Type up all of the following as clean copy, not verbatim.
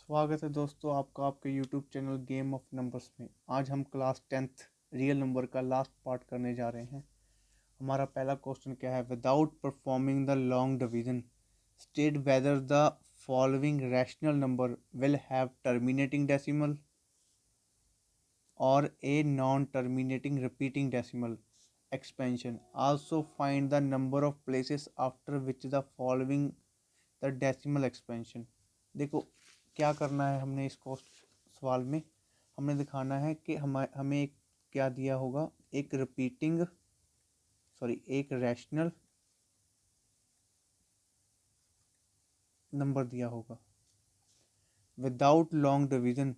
स्वागत है दोस्तों आपका आपके YouTube channel game of numbers में। आज हम क्लास 10th रियल नंबर का लास्ट पार्ट करने जा रहे हैं। हमारा पहला क्वेश्चन क्या है? Without performing the long division state whether the following rational number will have terminating decimal और a non terminating repeating decimal expansion. Also find the number of places after which the following the decimal expansion. देखो क्या करना है, हमने इस सवाल में हमने दिखाना है कि हमें एक क्या दिया होगा, एक एक रैशनल नंबर दिया होगा without long division.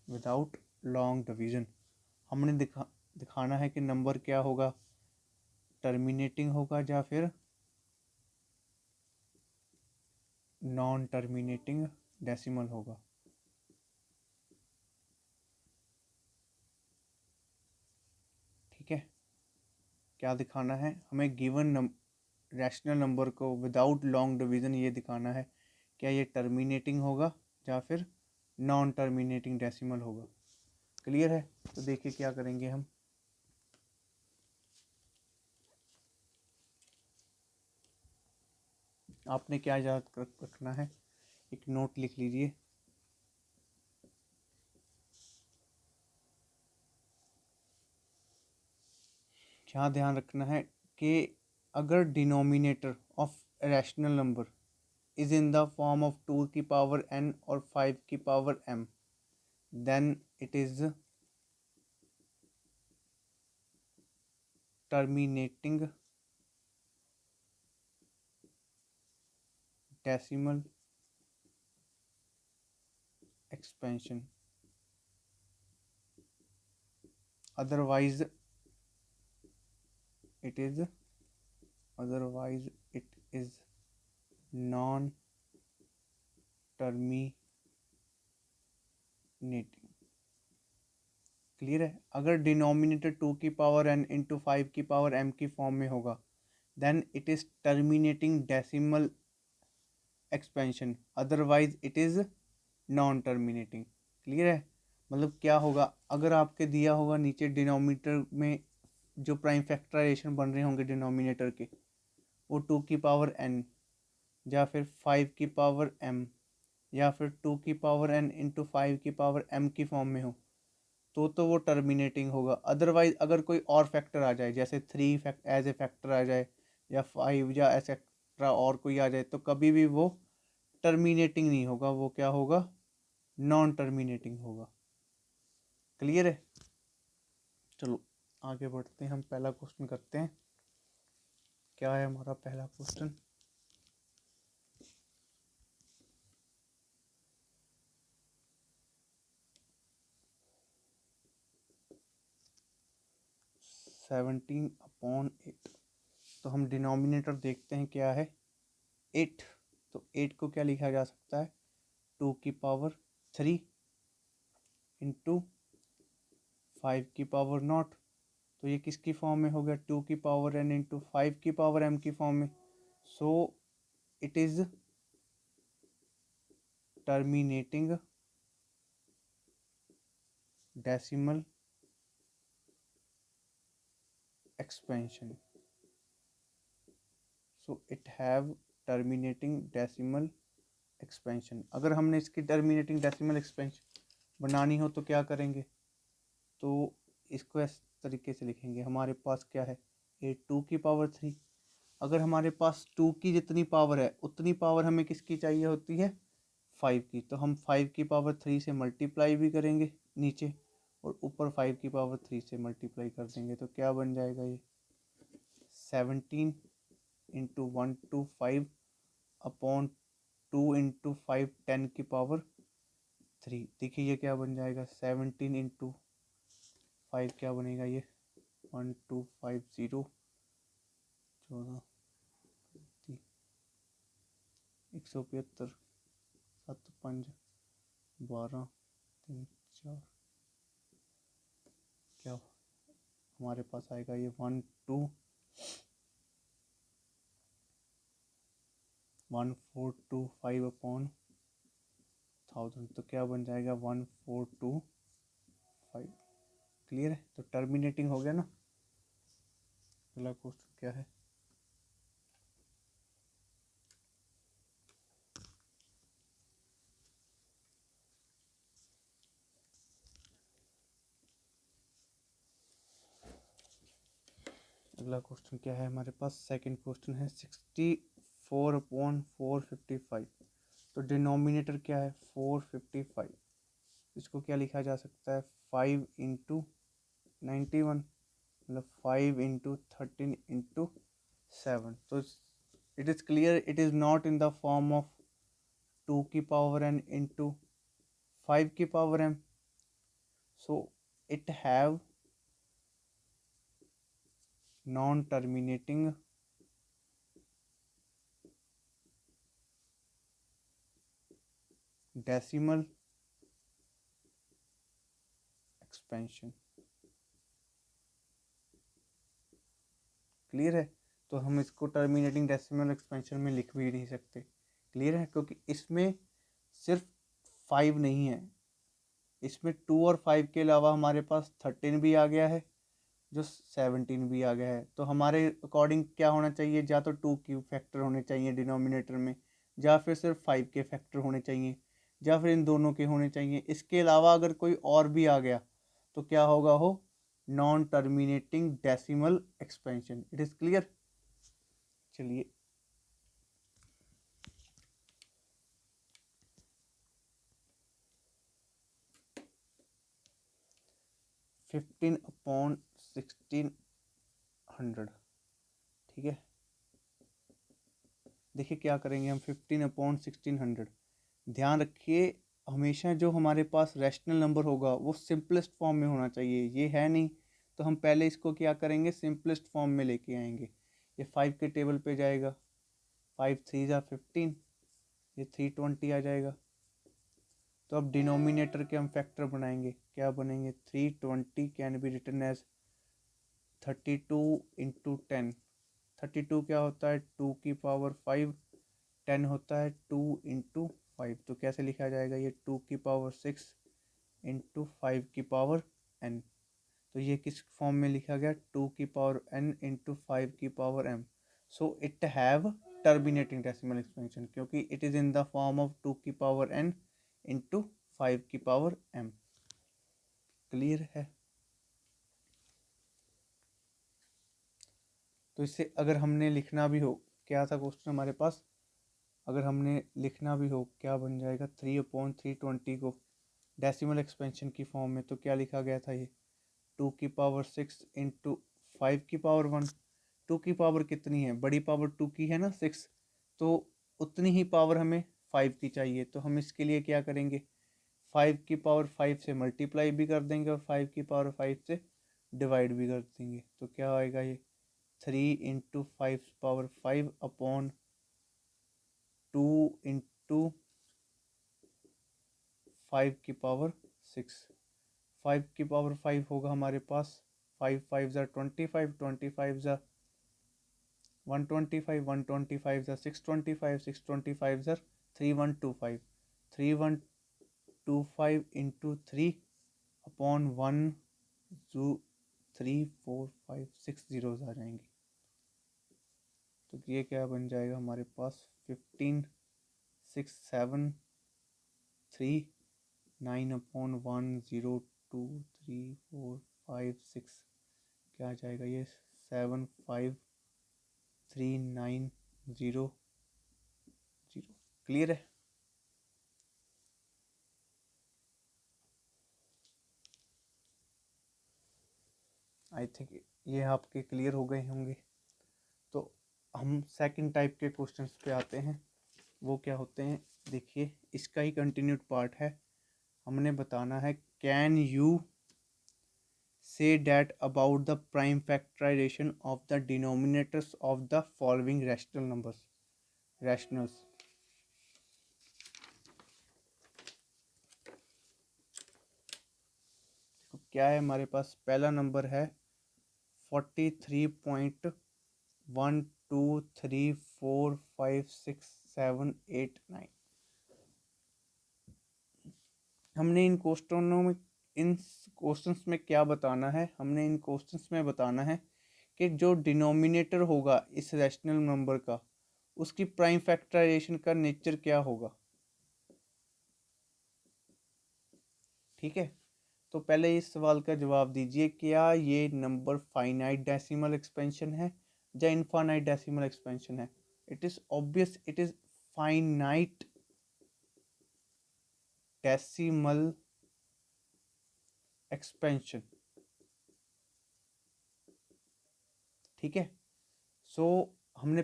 Without long division हमने दिखाना है कि नंबर क्या होगा, टर्मिनेटिंग होगा या फिर नॉन टर्मिनेटिंग डेसिमल होगा। ठीक है, क्या दिखाना है हमें? गिवन रैशनल नंबर को विदाउट लॉन्ग डिवीजन ये दिखाना है क्या ये टर्मिनेटिंग होगा या फिर नॉन टर्मिनेटिंग डेसिमल होगा। क्लियर है? तो देखिए क्या करेंगे हम। आपने क्या याद रखना है, एक नोट लिख लीजिए। क्या ध्यान रखना है कि अगर denominator of rational number is in the form of 2 की पावर n और 5 की power m, then it is terminating decimal expansion. otherwise it is otherwise it is non terminating। Clear है? अगर डिनोमिनेटर 2 की पावर n इंटू 5 की power m की form में होगा then it is terminating decimal expansion, otherwise it is non terminating. Clear है? मतलब क्या होगा, अगर आपके दिया होगा नीचे डिनोमिनेटर में जो प्राइम फैक्टराइजेशन बन रहे होंगे डिनोमिनेटर के, वो 2 की पावर n या फिर 5 की पावर m या फिर 2 की पावर n इंटू 5 की पावर m की फॉर्म में हो तो वो टर्मिनेटिंग होगा। अदरवाइज अगर कोई और फैक्टर आ जाए, जैसे 3 एज ए फैक्टर आ जाए या 5 या एक्सेट्रा और कोई आ जाए, तो कभी भी वो टर्मिनेटिंग नहीं होगा, वो क्या होगा? नॉन टर्मिनेटिंग होगा। क्लियर है? चलो आगे बढ़ते हैं, हम पहला क्वेश्चन करते हैं। क्या है हमारा पहला क्वेश्चन? Seventeen upon 8। तो हम डिनोमिनेटर देखते हैं क्या है, 8। तो 8 को क्या लिखा जा सकता है? 2 की पावर 3 इंटू 5 की पावर नॉट। तो ये किसकी फॉर्म में हो गया? 2 की पावर n इंटू 5 की पावर m की फॉर्म में। So it is terminating decimal expansion. So it have terminating decimal expansion. अगर हमने इसकी टर्मिनेटिंग डेसिमल एक्सपेंशन बनानी हो तो क्या करेंगे? तो इसको इस तरीके से लिखेंगे। हमारे पास क्या है? 2 की पावर 3। अगर हमारे पास 2 की जितनी पावर है उतनी पावर हमें किसकी चाहिए होती है? 5 की। तो हम 5 की पावर 3 से मल्टीप्लाई भी करेंगे नीचे, और ऊपर 5 की पावर 3 से मल्टीप्लाई कर देंगे। तो क्या बन जाएगा ये? 17 इंटू 125 अपॉन 2 इंटू 5 10 की पावर 3। देखिए ये क्या बन जाएगा? 17 इंटू 5 क्या बनेगा ये? 1250 14 175 7 5 12 3 4। क्या हमारे पास आएगा ये? 1 2 1425 अपॉन 1000, तो क्या बन जाएगा 1425। क्लियर है, तो टर्मिनेटिंग हो गया ना। अगला क्वेश्चन क्या है? अगला क्वेश्चन क्या है हमारे पास? सेकंड क्वेश्चन है 64/455। तो डिनोमिनेटर क्या है? 455। इसको क्या लिखा जा सकता है? 5 × 91, मतलब 5 × 13 × 7। तो it is clear it is not in the form of 2 की पावर n इंटू 5 की power m. So it have non-terminating decimal expansion. Clear है, तो हम इसको टर्मिनेटिंग डेसिमल एक्सपेंशन में लिख भी नहीं सकते। क्लियर है, क्योंकि इसमें सिर्फ 5 नहीं है, इसमें 2 और 5 के अलावा हमारे पास 13 भी आ गया है, जो 17 भी आ गया है। तो हमारे अकॉर्डिंग क्या होना चाहिए? या तो 2 क्यूब फैक्टर होने चाहिए डिनोमिनेटर में, या फिर सिर्फ 5 के फैक्टर होने चाहिए, या फिर इन दोनों के होने चाहिए। इसके अलावा अगर कोई और भी आ गया तो क्या होगा? हो non terminating decimal expansion. It is clear. चलिए 15/1600। ठीक है, देखिए क्या करेंगे हम। 15/1600, ध्यान रखिए हमेशा जो हमारे पास रैशनल नंबर होगा वो सिंपलेस्ट फॉर्म में होना चाहिए। ये है नहीं, तो हम पहले इसको क्या करेंगे? सिंपलेस्ट फॉर्म में लेके आएंगे। ये 5 के टेबल पे जाएगा, 5 3 ज़ा 15, ये 320 आ जाएगा। तो अब डिनोमिनेटर के हम फैक्टर बनाएंगे। क्या बनेंगे? 320 कैन बी रिटन एज 32 × 10। 32 क्या होता है? 2 की पावर 5। 10 होता है 2 × 5। तो कैसे लिखा जाएगा ये? 2 की पावर 6 × 5 की पावर n। तो ये किस फॉर्म में लिखा गया? 2 की पावर n × 5 की power m। So it have terminating decimal expansion, क्योंकि it is in the form of 2 की पावर n × 5 की पावर m। क्लियर है, तो इससे अगर हमने लिखना भी हो, क्या था क्वेश्चन हमारे पास? अगर हमने लिखना भी हो, क्या बन जाएगा? 3/320 को डेसिमल एक्सपेंशन की फॉर्म में, तो क्या लिखा गया था ये? 2 की पावर 6 × 5 की पावर 1। 2 की पावर कितनी है? बड़ी पावर 2 की है ना, 6, तो उतनी ही पावर हमें 5 की चाहिए। तो हम इसके लिए क्या करेंगे? 5 की पावर 5 से मल्टीप्लाई भी कर देंगे और 5 की पावर 5 से डिवाइड भी कर देंगे। तो क्या आएगा ये? 3 × 5 पावर 5 अपॉन 2 × 5 की पावर 6। 5 की पावर 5 होगा हमारे पास 5 5 ज़ा 25, 25 ज़ा 125, 125 ज़ा 625, 625 ज़ा 3125। 3125 × 3 अपॉन 1 2 3 4 5 6 जीरोज आ जाएंगे। तो ये क्या बन जाएगा हमारे पास? 15 6 7 3 9 अपॉन 1 0 2 3 4 5 6। क्या आ जाएगा ये? 7 5 3 9 0 0। क्लियर है, आई थिंक ये आपके क्लियर हो गए होंगे। तो हम सेकंड टाइप के क्वेश्चंस पे आते हैं। वो क्या होते हैं? देखिए इसका ही कंटिन्यूड पार्ट है। हमने बताना है can you say that about the prime factorization of the denominators of the following rational numbers. Rationals. तो क्या है हमारे पास? पहला नंबर है 43.123456 7 8 9। हमने इन क्वेश्चंस में क्या बताना है, हमने इन क्वेश्चंस में बताना है कि जो डिनोमिनेटर होगा इस रैशनल नंबर का, उसकी प्राइम फैक्टराइजेशन का नेचर क्या होगा। ठीक है, तो पहले इस सवाल का जवाब दीजिए, क्या ये नंबर फाइनाइट डेसिमल एक्सपेंशन है या इनफाइनाइट डेसिमल एक्सपेंशन है। It is obvious, it is finite decimal expansion. ठीक है, सो हमने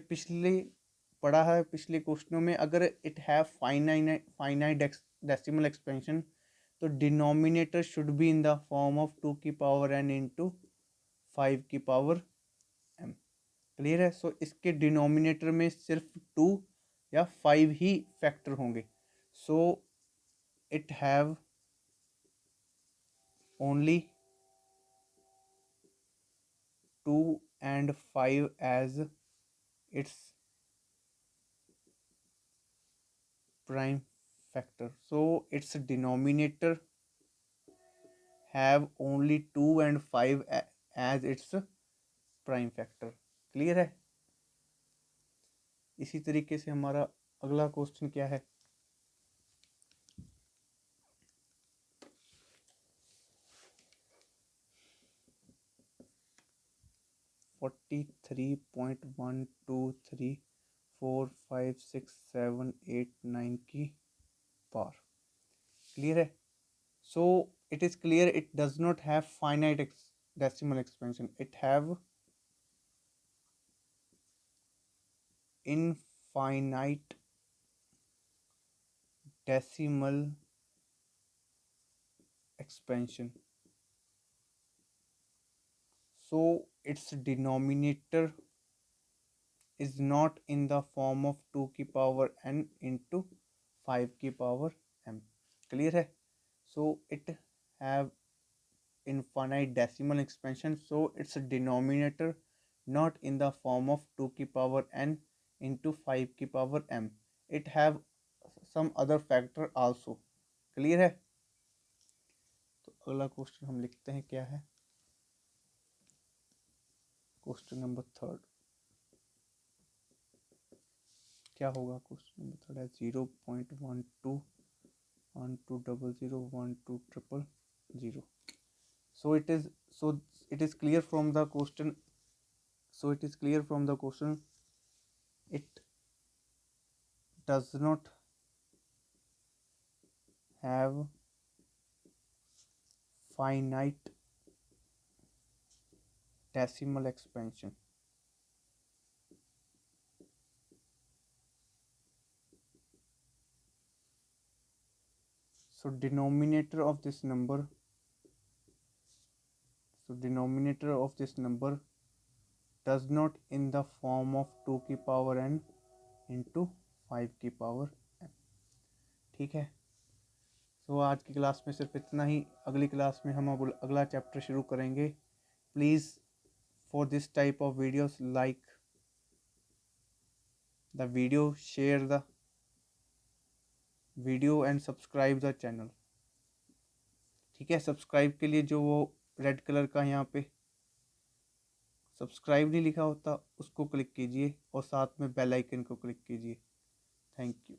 पढ़ा है पिछले क्वेश्चनों में, अगर it have finite decimal expansion तो denominator should be in the form of 2 की पावर n इंटू 5 की पावर m। क्लियर है, सो इसके डिनोमिनेटर में सिर्फ 2 या 5 ही फैक्टर होंगे। सो it have only 2 and 5 as its prime factor, so its denominator have only 2 and 5 as its prime factor। Clear है। इसी तरीके से हमारा अगला क्वेश्चन क्या है, फोर्टी 3.1234567 8 9 की पावर। क्लियर है, so it is clear it does not have finite decimal expansion, it have infinite decimal expansion, so its denominator is not in the form of 2 की पावर n into 5 की power m। Clear है, so it have infinite decimal expansion, so its denominator not in the form of 2 की power n into 5 की power m, it have some other factor also। Clear है, तो अगला question हम लिखते हैं क्या है, क्वेश्चन नंबर 3 क्या होगा। क्वेश्चन नंबर 3 है 0.1212001200। so it is so it is clear from the question, it does not have finite decimal expansion, so denominator of this number does not in the form of 2 की power n into 5 की power m। ठीक है, सो आज की class में सिर्फ इतना ही, अगली क्लास में हम अगला चैप्टर शुरू करेंगे। Please for this type of videos like the video, share the video and subscribe the channel. ठीक है, सब्सक्राइब के लिए जो वो रेड कलर का यहाँ पे सब्सक्राइब नहीं लिखा होता उसको क्लिक कीजिए और साथ में बेल आइकन को क्लिक कीजिए। Thank you.